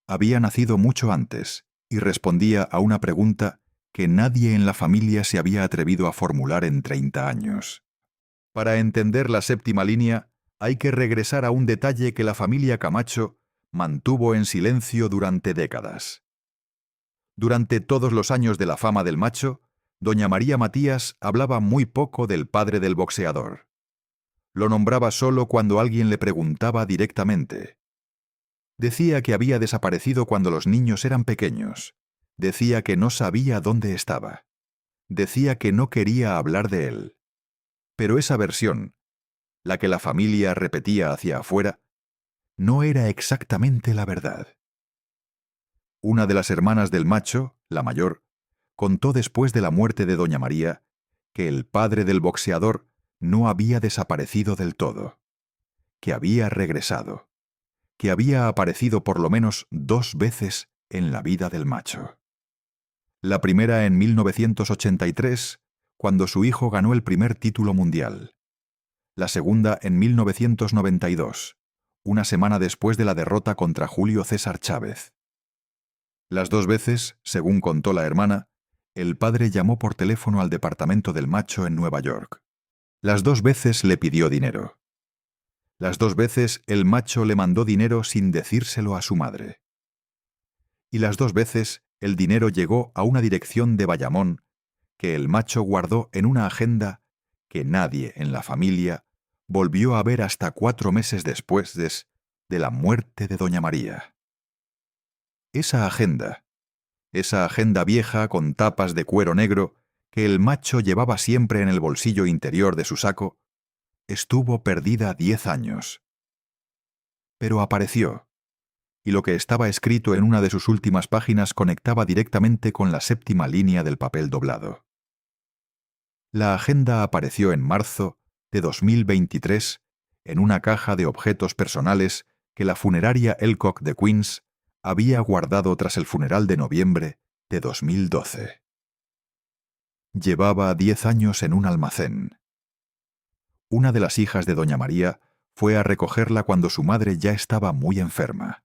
Había nacido mucho antes y respondía a una pregunta que nadie en la familia se había atrevido a formular en 30 años. Para entender la 7ª línea, hay que regresar a un detalle que la familia Camacho mantuvo en silencio durante décadas. Durante todos los años de la fama del macho, doña María Matías hablaba muy poco del padre del boxeador. Lo nombraba solo cuando alguien le preguntaba directamente. Decía que había desaparecido cuando los niños eran pequeños. Decía que no sabía dónde estaba. Decía que no quería hablar de él. Pero esa versión, la que la familia repetía hacia afuera, no era exactamente la verdad. Una de las hermanas del macho, la mayor, contó después de la muerte de doña María que el padre del boxeador no había desaparecido del todo, que había regresado, que había aparecido por lo menos 2 veces en la vida del macho. La primera en 1983, cuando su hijo ganó el primer título mundial. La segunda en 1992, una semana después de la derrota contra Julio César Chávez. Las 2 veces, según contó la hermana, el padre llamó por teléfono al departamento del macho en Nueva York. Las 2 veces le pidió dinero. Las 2 veces el macho le mandó dinero sin decírselo a su madre. Y las 2 veces el dinero llegó a una dirección de Bayamón que el macho guardó en una agenda que nadie en la familia volvió a ver hasta 4 meses después de la muerte de doña María. Esa agenda vieja con tapas de cuero negro que el macho llevaba siempre en el bolsillo interior de su saco, estuvo perdida 10 años. Pero apareció, y lo que estaba escrito en una de sus últimas páginas conectaba directamente con la séptima línea del papel doblado. La agenda apareció en marzo de 2023 en una caja de objetos personales que la funeraria Elcock de Queens había guardado tras el funeral de noviembre de 2012. Llevaba 10 años en un almacén. Una de las hijas de doña María fue a recogerla cuando su madre ya estaba muy enferma.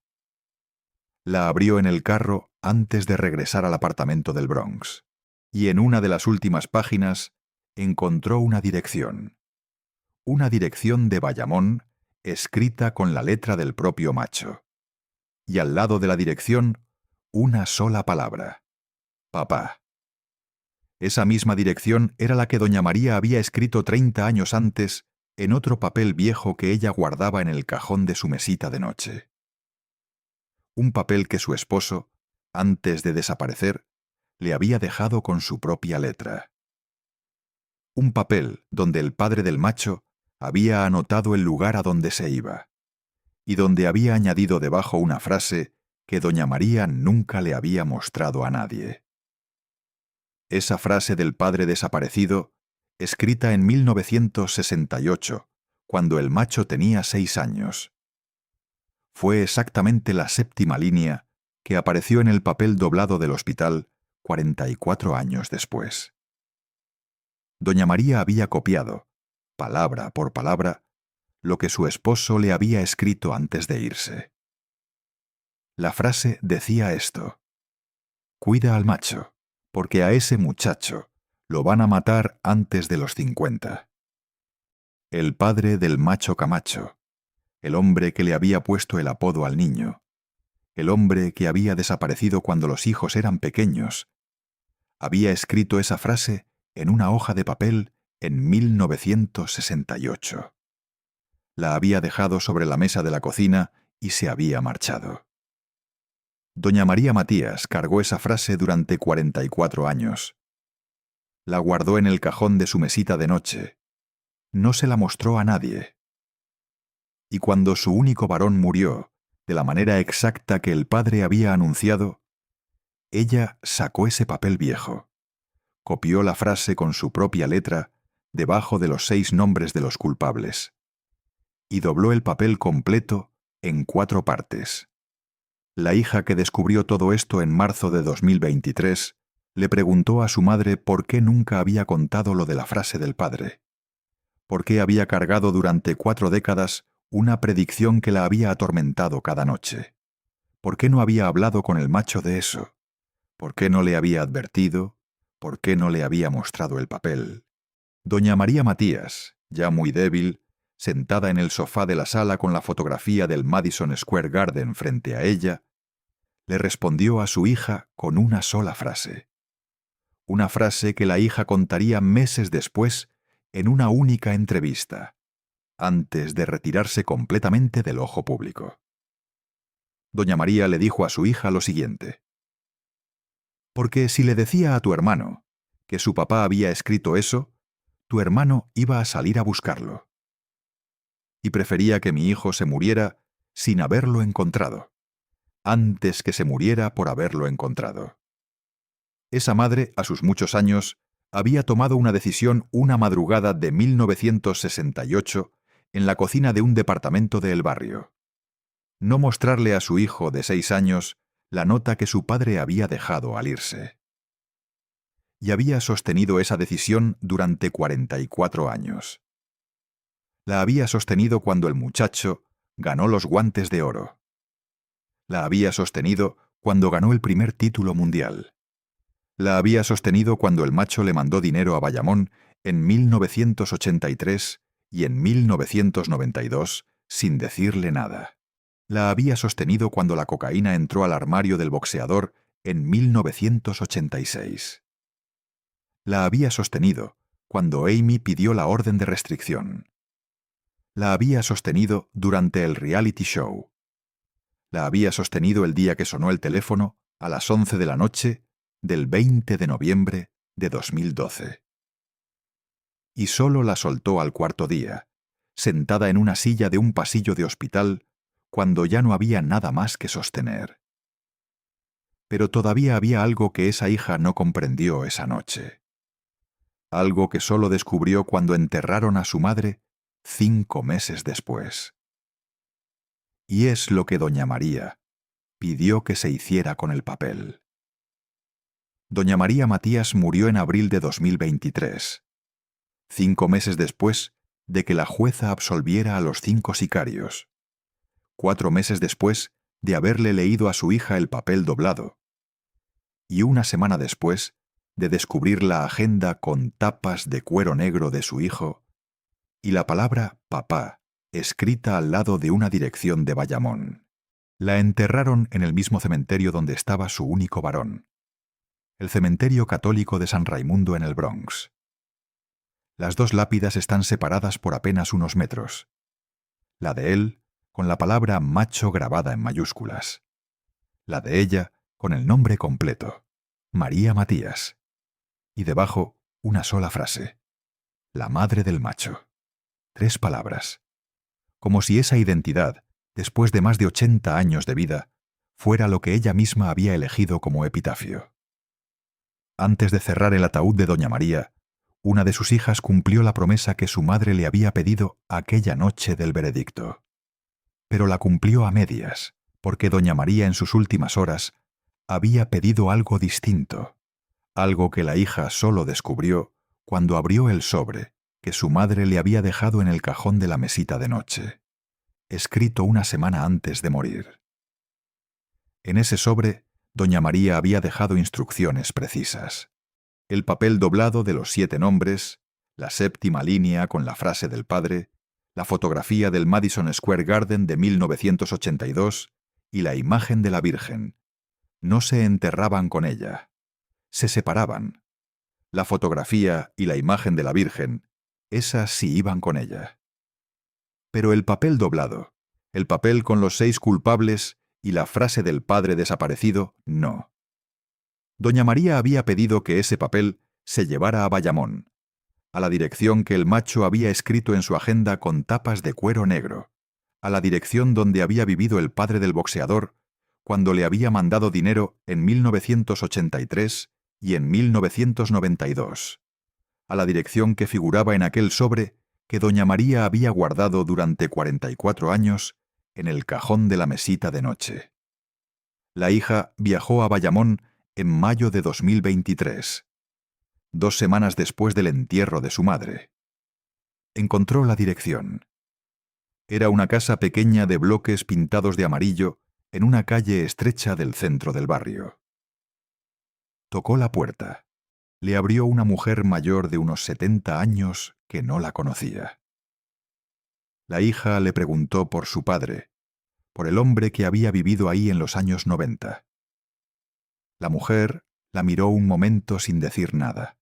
La abrió en el carro antes de regresar al apartamento del Bronx, y en una de las últimas páginas encontró una dirección de Bayamón escrita con la letra del propio macho. Y al lado de la dirección, una sola palabra: papá. Esa misma dirección era la que doña María había escrito 30 años antes en otro papel viejo que ella guardaba en el cajón de su mesita de noche. Un papel que su esposo, antes de desaparecer, le había dejado con su propia letra. Un papel donde el padre del macho había anotado el lugar a donde se iba, y donde había añadido debajo una frase que doña María nunca le había mostrado a nadie. Esa frase del padre desaparecido, escrita en 1968, cuando el macho tenía 6 años. Fue exactamente la séptima línea que apareció en el papel doblado del hospital 44 años después. Doña María había copiado, palabra por palabra, lo que su esposo le había escrito antes de irse. La frase decía esto: cuida al macho, porque a ese muchacho lo van a matar antes de los 50. El padre del macho Camacho, el hombre que le había puesto el apodo al niño, el hombre que había desaparecido cuando los hijos eran pequeños, había escrito esa frase en una hoja de papel en 1968. La había dejado sobre la mesa de la cocina y se había marchado. Doña María Matías cargó esa frase durante 44 años. La guardó en el cajón de su mesita de noche. No se la mostró a nadie. Y cuando su único varón murió, de la manera exacta que el padre había anunciado, ella sacó ese papel viejo, copió la frase con su propia letra debajo de los 6 nombres de los culpables, y dobló el papel completo en 4 partes. La hija que descubrió todo esto en marzo de 2023 le preguntó a su madre por qué nunca había contado lo de la frase del padre. ¿Por qué había cargado durante 4 décadas una predicción que la había atormentado cada noche? ¿Por qué no había hablado con el macho de eso? ¿Por qué no le había advertido? ¿Por qué no le había mostrado el papel? Doña María Matías, ya muy débil, sentada en el sofá de la sala con la fotografía del Madison Square Garden frente a ella, le respondió a su hija con una sola frase. Una frase que la hija contaría meses después en una única entrevista, antes de retirarse completamente del ojo público. Doña María le dijo a su hija lo siguiente: porque si le decía a tu hermano que su papá había escrito eso, tu hermano iba a salir a buscarlo. Y prefería que mi hijo se muriera sin haberlo encontrado, antes que se muriera por haberlo encontrado. Esa madre, a sus muchos años, había tomado una decisión una madrugada de 1968 en la cocina de un departamento del barrio: no mostrarle a su hijo de 6 años la nota que su padre había dejado al irse. Y había sostenido esa decisión durante 44 años. La había sostenido cuando el muchacho ganó los Guantes de Oro. La había sostenido cuando ganó el primer título mundial. La había sostenido cuando el macho le mandó dinero a Bayamón en 1983 y en 1992 sin decirle nada. La había sostenido cuando la cocaína entró al armario del boxeador en 1986. La había sostenido cuando Amy pidió la orden de restricción. La había sostenido durante el reality show. La había sostenido el día que sonó el teléfono a las 11 de la noche del 20 de noviembre de 2012. Y solo la soltó al cuarto día, sentada en una silla de un pasillo de hospital, cuando ya no había nada más que sostener. Pero todavía había algo que esa hija no comprendió esa noche. Algo que solo descubrió cuando enterraron a su madre 5 meses después. Y es lo que doña María pidió que se hiciera con el papel. Doña María Matías murió en abril de 2023, 5 meses después de que la jueza absolviera a los 5 sicarios, 4 meses después de haberle leído a su hija el papel doblado, y una semana después de descubrir la agenda con tapas de cuero negro de su hijo y la palabra papá escrita al lado de una dirección de Bayamón. La enterraron en el mismo cementerio donde estaba su único varón, el cementerio católico de San Raimundo en el Bronx. Las dos lápidas están separadas por apenas unos metros. La de él, con la palabra macho grabada en mayúsculas. La de ella, con el nombre completo, María Matías. Y debajo, una sola frase: la madre del macho. 3 palabras. Como si esa identidad, después de más de 80 años de vida, fuera lo que ella misma había elegido como epitafio. Antes de cerrar el ataúd de doña María, una de sus hijas cumplió la promesa que su madre le había pedido aquella noche del veredicto. Pero la cumplió a medias, porque doña María en sus últimas horas había pedido algo distinto, algo que la hija solo descubrió cuando abrió el sobre que su madre le había dejado en el cajón de la mesita de noche, escrito una semana antes de morir. En ese sobre, doña María había dejado instrucciones precisas. El papel doblado de los 7 nombres, la 7ª línea con la frase del padre, la fotografía del Madison Square Garden de 1982 y la imagen de la Virgen. No se enterraban con ella. Se separaban. La fotografía y la imagen de la Virgen, esas sí iban con ella. Pero el papel doblado, el papel con los 6 culpables y la frase del padre desaparecido, no. Doña María había pedido que ese papel se llevara a Bayamón, a la dirección que el macho había escrito en su agenda con tapas de cuero negro, a la dirección donde había vivido el padre del boxeador cuando le había mandado dinero en 1983 y en 1992, a la dirección que figuraba en aquel sobre que doña María había guardado durante 44 años en el cajón de la mesita de noche. La hija viajó a Bayamón en mayo de 2023, 2 semanas después del entierro de su madre. Encontró la dirección. Era una casa pequeña de bloques pintados de amarillo en una calle estrecha del centro del barrio. Tocó la puerta. Le abrió una mujer mayor de unos 70 años que no la conocía. La hija le preguntó por su padre, por el hombre que había vivido ahí en los años 90. La mujer la miró un momento sin decir nada.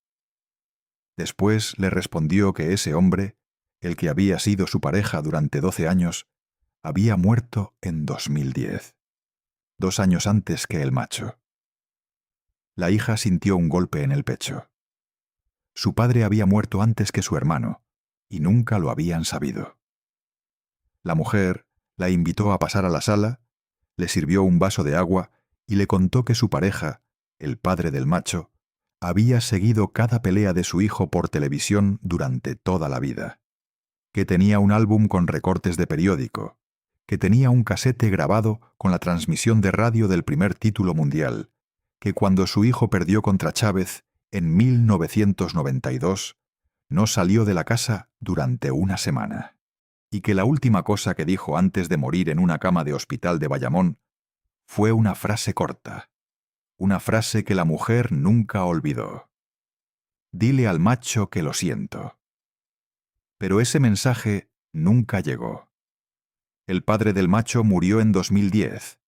Después le respondió que ese hombre, el que había sido su pareja durante 12 años, había muerto en 2010, 2 años antes que el macho. La hija sintió un golpe en el pecho. Su padre había muerto antes que su hermano, y nunca lo habían sabido. La mujer la invitó a pasar a la sala, le sirvió un vaso de agua y le contó que su pareja, el padre del macho, había seguido cada pelea de su hijo por televisión durante toda la vida, que tenía un álbum con recortes de periódico, que tenía un casete grabado con la transmisión de radio del primer título mundial, que cuando su hijo perdió contra Chávez en 1992, no salió de la casa durante una semana, y que la última cosa que dijo antes de morir en una cama de hospital de Bayamón fue una frase corta, una frase que la mujer nunca olvidó. Dile al macho que lo siento. Pero ese mensaje nunca llegó. El padre del macho murió en 2010.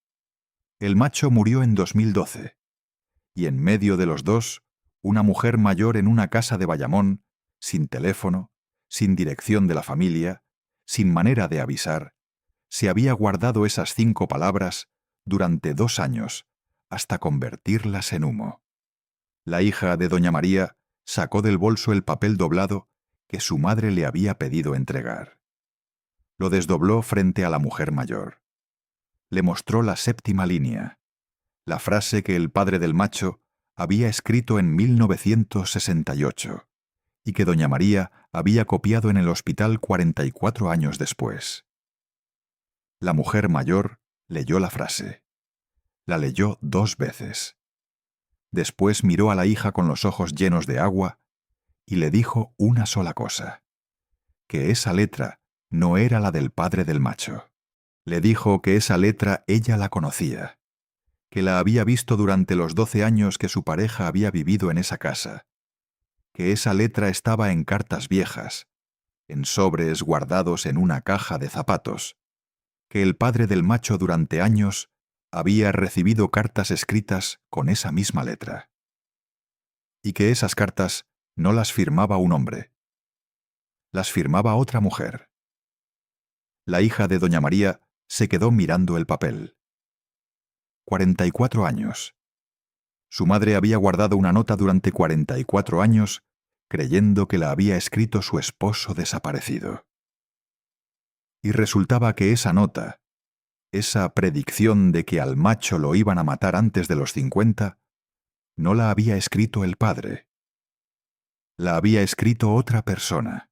El macho murió en 2012. Y en medio de los dos, una mujer mayor en una casa de Bayamón, sin teléfono, sin dirección de la familia, sin manera de avisar, se había guardado esas 5 palabras durante 2 años, hasta convertirlas en humo. La hija de doña María sacó del bolso el papel doblado que su madre le había pedido entregar. Lo desdobló frente a la mujer mayor. Le mostró la 7ª línea, la frase que el padre del macho había escrito en 1968 y que doña María había copiado en el hospital 44 años después. La mujer mayor leyó la frase. La leyó 2 veces. Después miró a la hija con los ojos llenos de agua y le dijo una sola cosa: que esa letra no era la del padre del macho. Le dijo que esa letra ella la conocía, que la había visto durante los 12 años que su pareja había vivido en esa casa, que esa letra estaba en cartas viejas, en sobres guardados en una caja de zapatos, que el padre del macho durante años había recibido cartas escritas con esa misma letra, y que esas cartas no las firmaba un hombre, las firmaba otra mujer. La hija de doña María se quedó mirando el papel. 44 años. Su madre había guardado una nota durante 44 años, creyendo que la había escrito su esposo desaparecido. Y resultaba que esa nota, esa predicción de que al macho lo iban a matar antes de los 50, no la había escrito el padre. La había escrito otra persona.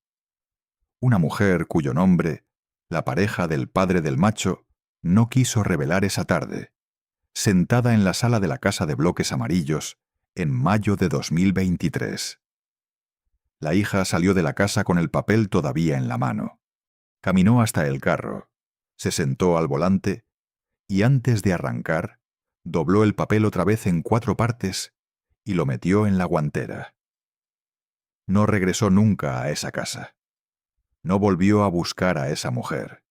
Una mujer cuyo nombre, la pareja del padre del macho, no quiso revelar esa tarde, sentada en la sala de la casa de bloques amarillos, en mayo de 2023. La hija salió de la casa con el papel todavía en la mano. Caminó hasta el carro, se sentó al volante y antes de arrancar, dobló el papel otra vez en 4 partes y lo metió en la guantera. No regresó nunca a esa casa. No volvió a buscar a esa mujer.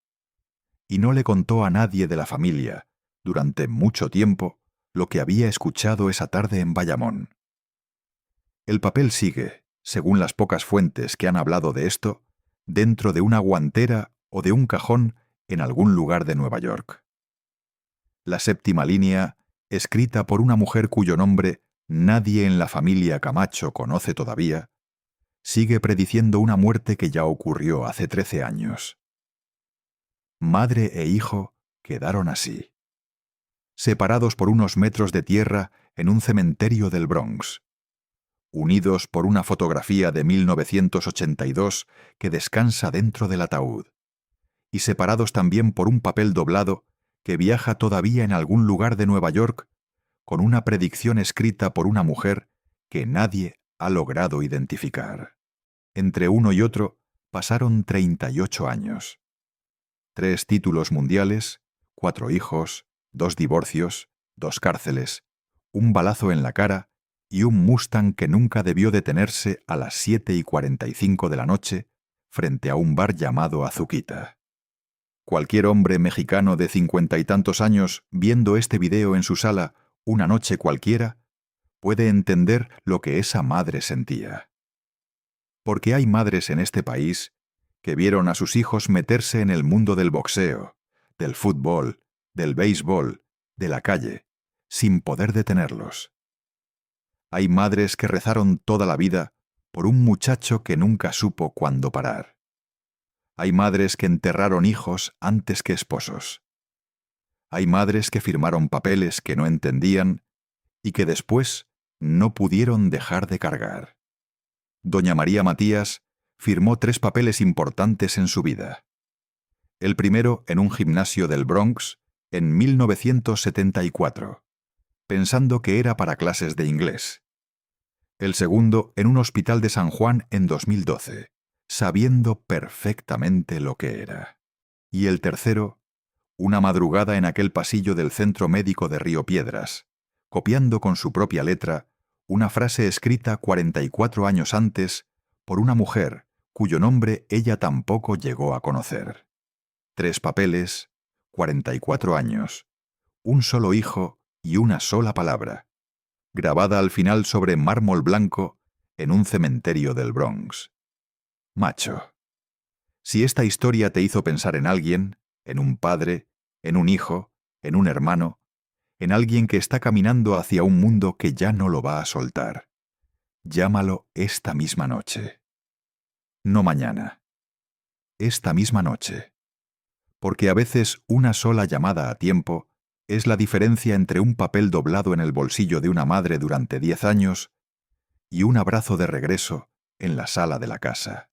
Y no le contó a nadie de la familia, durante mucho tiempo, lo que había escuchado esa tarde en Bayamón. El papel sigue, según las pocas fuentes que han hablado de esto, dentro de una guantera o de un cajón en algún lugar de Nueva York. La 7ª línea, escrita por una mujer cuyo nombre nadie en la familia Camacho conoce todavía, sigue prediciendo una muerte que ya ocurrió hace 13 años. Madre e hijo quedaron así, separados por unos metros de tierra en un cementerio del Bronx, unidos por una fotografía de 1982 que descansa dentro del ataúd, y separados también por un papel doblado que viaja todavía en algún lugar de Nueva York con una predicción escrita por una mujer que nadie ha logrado identificar. Entre uno y otro pasaron 38 años. 3 títulos mundiales, 4 hijos, 2 divorcios, 2 cárceles, un balazo en la cara y un Mustang que nunca debió detenerse a las 7:45 de la noche frente a un bar llamado Azuquita. Cualquier hombre mexicano de 50 y tantos años viendo este video en su sala una noche cualquiera puede entender lo que esa madre sentía. Porque hay madres en este país que vieron a sus hijos meterse en el mundo del boxeo, del fútbol, del béisbol, de la calle, sin poder detenerlos. Hay madres que rezaron toda la vida por un muchacho que nunca supo cuándo parar. Hay madres que enterraron hijos antes que esposos. Hay madres que firmaron papeles que no entendían y que después no pudieron dejar de cargar. Doña María Matías firmó 3 papeles importantes en su vida. El primero en un gimnasio del Bronx en 1974, pensando que era para clases de inglés. El segundo en un hospital de San Juan en 2012, sabiendo perfectamente lo que era. Y el tercero, una madrugada en aquel pasillo del Centro Médico de Río Piedras, copiando con su propia letra una frase escrita 44 años antes por una mujer cuyo nombre ella tampoco llegó a conocer. 3 papeles, 44 años, un solo hijo y una sola palabra, grabada al final sobre mármol blanco en un cementerio del Bronx. Macho. Si esta historia te hizo pensar en alguien, en un padre, en un hijo, en un hermano, en alguien que está caminando hacia un mundo que ya no lo va a soltar. Llámalo esta misma noche. No mañana. Esta misma noche. Porque a veces una sola llamada a tiempo es la diferencia entre un papel doblado en el bolsillo de una madre durante 10 años y un abrazo de regreso en la sala de la casa.